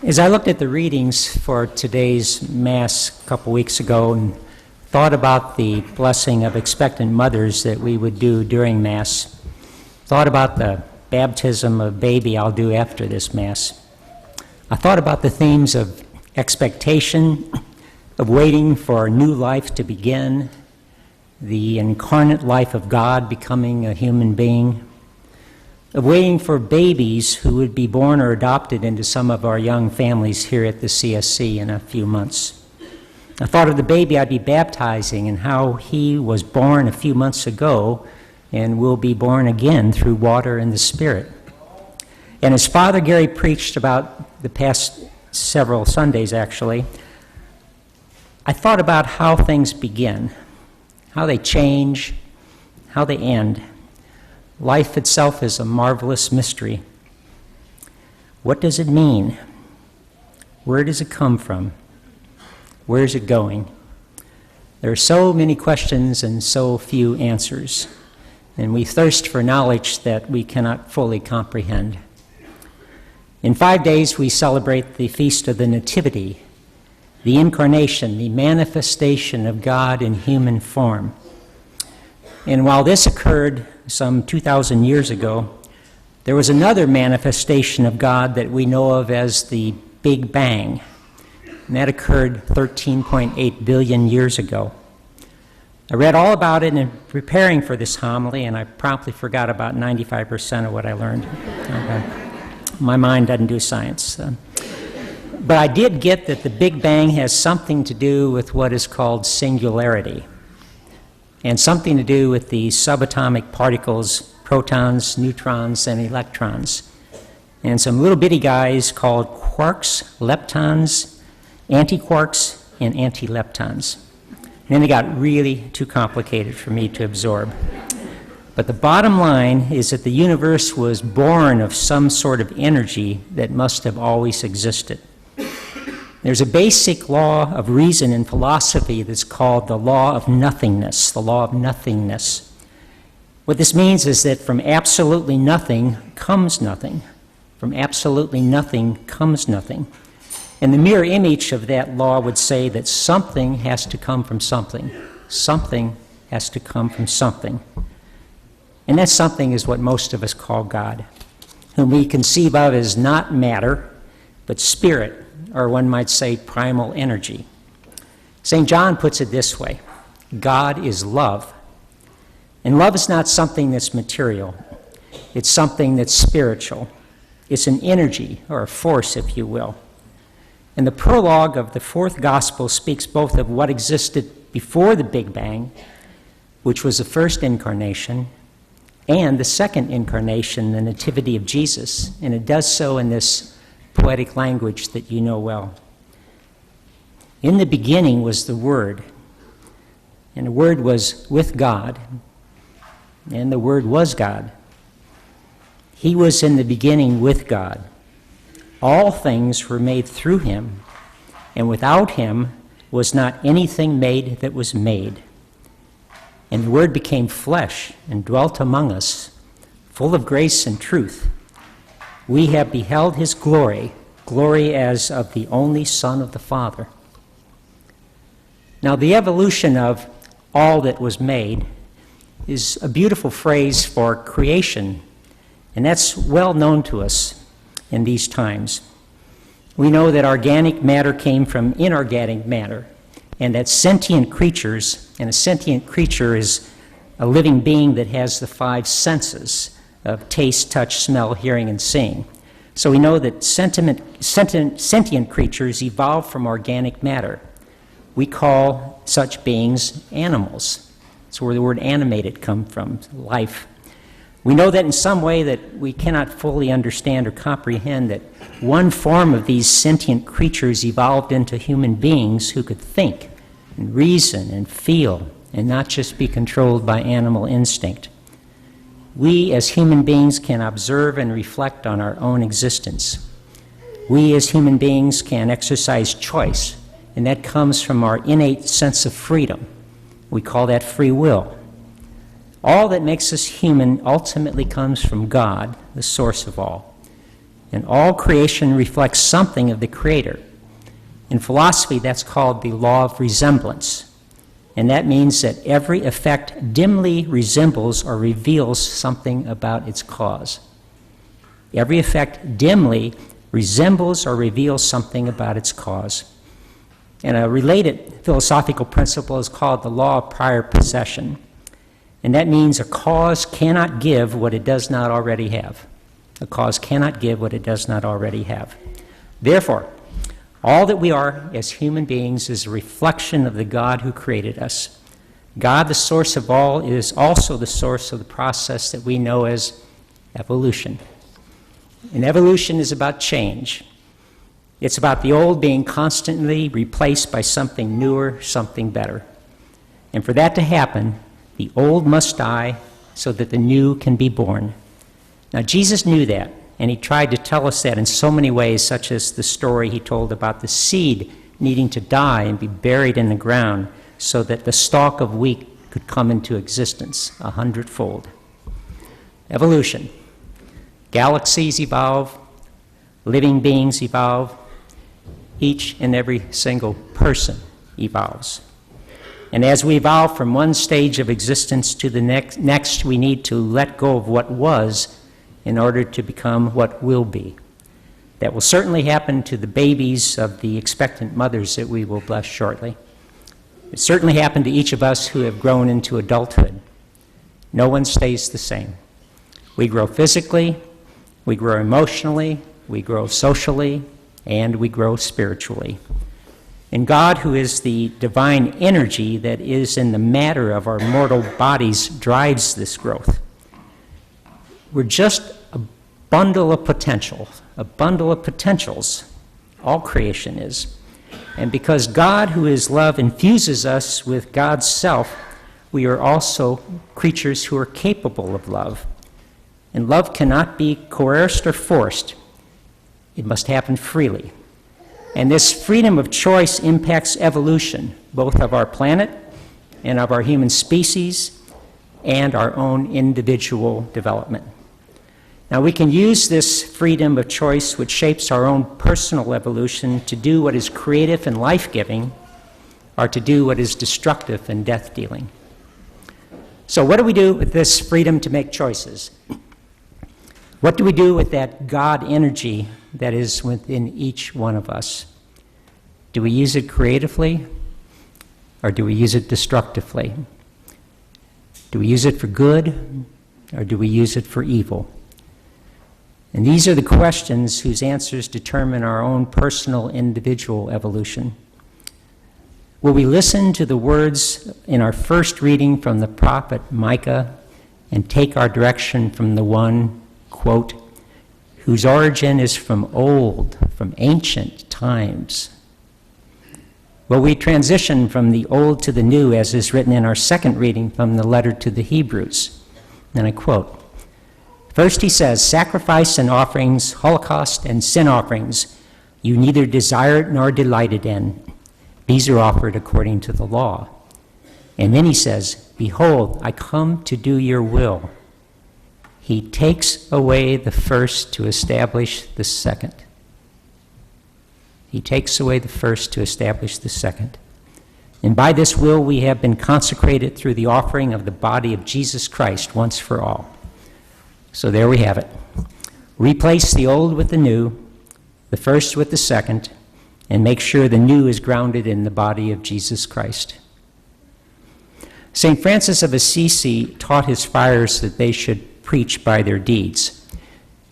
As I looked at the readings for today's Mass a couple weeks ago and thought about the blessing of expectant mothers that we would do during Mass, thought about the baptism of baby I'll do after this Mass, I thought about the themes of expectation, of waiting for a new life to begin, the incarnate life of God becoming a human being, of waiting for babies who would be born or adopted into some of our young families here at the CSC in a few months. I thought of the baby I'd be baptizing and how he was born a few months ago and will be born again through water and the Spirit. And as Father Gary preached about the past several Sundays, actually, I thought about how things begin, how they change, how they end. Life itself is a marvelous mystery. What does it mean? Where does it come from? Where is it going? There are so many questions and so few answers, and we thirst for knowledge that we cannot fully comprehend. In 5 days, we celebrate the Feast of the Nativity, the incarnation, the manifestation of God in human form. And while this occurred some 2,000 years ago, there was another manifestation of God that we know of as the Big Bang, and that occurred 13.8 billion years ago. I read all about it in preparing for this homily, and I promptly forgot about 95% of what I learned. My mind doesn't do science. But I did get that the Big Bang has something to do with what is called singularity, and something to do with the subatomic particles, protons, neutrons, and electrons, and some little bitty guys called quarks, leptons, antiquarks, and antileptons. And then they got really too complicated for me to absorb. But the bottom line is that the universe was born of some sort of energy that must have always existed. There's a basic law of reason in philosophy that's called the law of nothingness, the law of nothingness. What this means is that from absolutely nothing comes nothing. From absolutely nothing comes nothing. And the mirror image of that law would say that something has to come from something. Something has to come from something. And that something is what most of us call God, whom we conceive of as not matter, but spirit, or one might say primal energy. St. John puts it this way: God is love. And love is not something that's material. It's something that's spiritual. It's an energy, or a force, if you will. And the prologue of the fourth gospel speaks both of what existed before the Big Bang, which was the first incarnation, and the second incarnation, the Nativity of Jesus. And it does so in this poetic language that you know well. In the beginning was the Word, and the Word was with God, and the Word was God. He was in the beginning with God. All things were made through him, and without him was not anything made that was made. And the Word became flesh and dwelt among us, full of grace and truth. We have beheld his glory, glory as of the only Son of the Father. Now, the evolution of all that was made is a beautiful phrase for creation, and that's well known to us in these times. We know that organic matter came from inorganic matter, and that sentient creatures, and a sentient creature is a living being that has the 5 senses of taste, touch, smell, hearing, and seeing. So we know that sentient creatures evolved from organic matter. We call such beings animals. That's where the word animated comes from, life. We know that in some way that we cannot fully understand or comprehend, that one form of these sentient creatures evolved into human beings who could think and reason and feel and not just be controlled by animal instinct. We as human beings can observe and reflect on our own existence. We as human beings can exercise choice, and that comes from our innate sense of freedom. We call that free will. All that makes us human ultimately comes from God, the source of all. and all creation reflects something of the Creator. In philosophy, that's called the law of resemblance, and that means that every effect dimly resembles or reveals something about its cause. Every effect dimly resembles or reveals something about its cause. And a related philosophical principle is called the law of prior possession. And that means a cause cannot give what it does not already have. A cause cannot give what it does not already have. Therefore, all that we are as human beings is a reflection of the God who created us. God, the source of all, is also the source of the process that we know as evolution. And evolution is about change. It's about the old being constantly replaced by something newer, something better. And for that to happen, the old must die so that the new can be born. Now, Jesus knew that, and he tried to tell us that in so many ways, such as the story he told about the seed needing to die and be buried in the ground so that the stalk of wheat could come into existence 100-fold. Evolution. Galaxies evolve, living beings evolve, each and every single person evolves. And as we evolve from one stage of existence to the next, we need to let go of what was in order to become what will be. That will certainly happen to the babies of the expectant mothers that we will bless shortly. It certainly happened to each of us who have grown into adulthood. No one stays the same. We grow physically, we grow emotionally, we grow socially, and we grow spiritually. And God, who is the divine energy that is in the matter of our mortal bodies, drives this growth. We're just a bundle of potential, a bundle of potentials. All creation is. And because God, who is love, infuses us with God's self, we are also creatures who are capable of love. And love cannot be coerced or forced. It must happen freely. And this freedom of choice impacts evolution, both of our planet and of our human species and our own individual development. Now, we can use this freedom of choice, which shapes our own personal evolution, to do what is creative and life-giving, or to do what is destructive and death-dealing. So what do we do with this freedom to make choices? What do we do with that God energy that is within each one of us? Do we use it creatively, or do we use it destructively? Do we use it for good, or do we use it for evil? And these are the questions whose answers determine our own personal, individual evolution. Will we listen to the words in our first reading from the prophet Micah and take our direction from the one, quote, whose origin is from old, from ancient times? Will we transition from the old to the new, as is written in our second reading from the letter to the Hebrews? And I quote, first he says, sacrifice and offerings, holocaust and sin offerings, you neither desired nor delighted in. These are offered according to the law. And then he says, behold, I come to do your will. He takes away the first to establish the second. He takes away the first to establish the second. And by this will we have been consecrated through the offering of the body of Jesus Christ once for all. So there we have it. Replace the old with the new, the first with the second, and make sure the new is grounded in the body of Jesus Christ. St. Francis of Assisi taught his friars that they should preach by their deeds.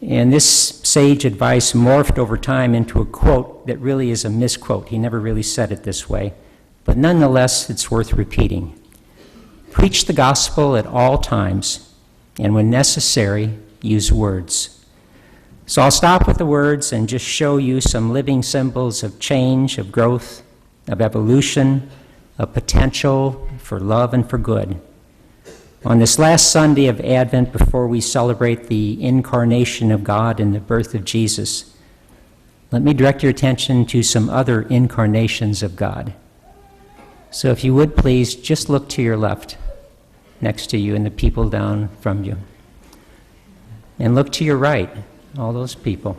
And this sage advice morphed over time into a quote that really is a misquote. He never really said it this way, but nonetheless, it's worth repeating. Preach the gospel at all times, and when necessary, use words. So I'll stop with the words and just show you some living symbols of change, of growth, of evolution, of potential for love and for good. On this last Sunday of Advent, before we celebrate the incarnation of God and the birth of Jesus, let me direct your attention to some other incarnations of God. So if you would please, just look to your left, next to you, and the people down from you. And look to your right, all those people.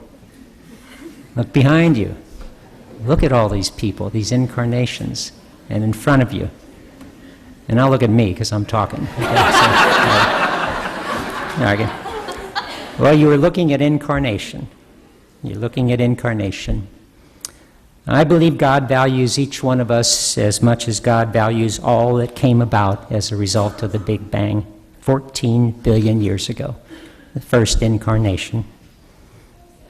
Look behind you. Look at all these people, these incarnations, and in front of you. And now look at me, because I'm talking. Okay. Well, you were looking at incarnation. You're looking at incarnation. I believe God values each one of us as much as God values all that came about as a result of the Big Bang 14 billion years ago, the first incarnation.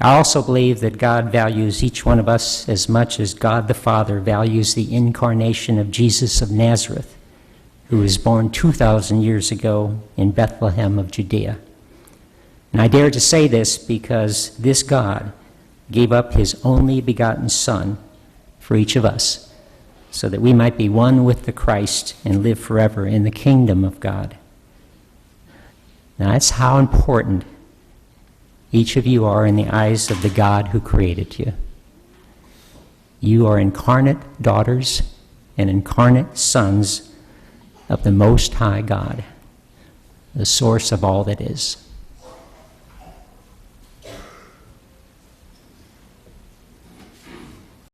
I also believe that God values each one of us as much as God the Father values the incarnation of Jesus of Nazareth, who was born 2,000 years ago in Bethlehem of Judea. And I dare to say this because this God gave up his only begotten Son for each of us, so that we might be one with the Christ and live forever in the kingdom of God. Now that's how important each of you are in the eyes of the God who created you. You are incarnate daughters and incarnate sons of the Most High God, the source of all that is.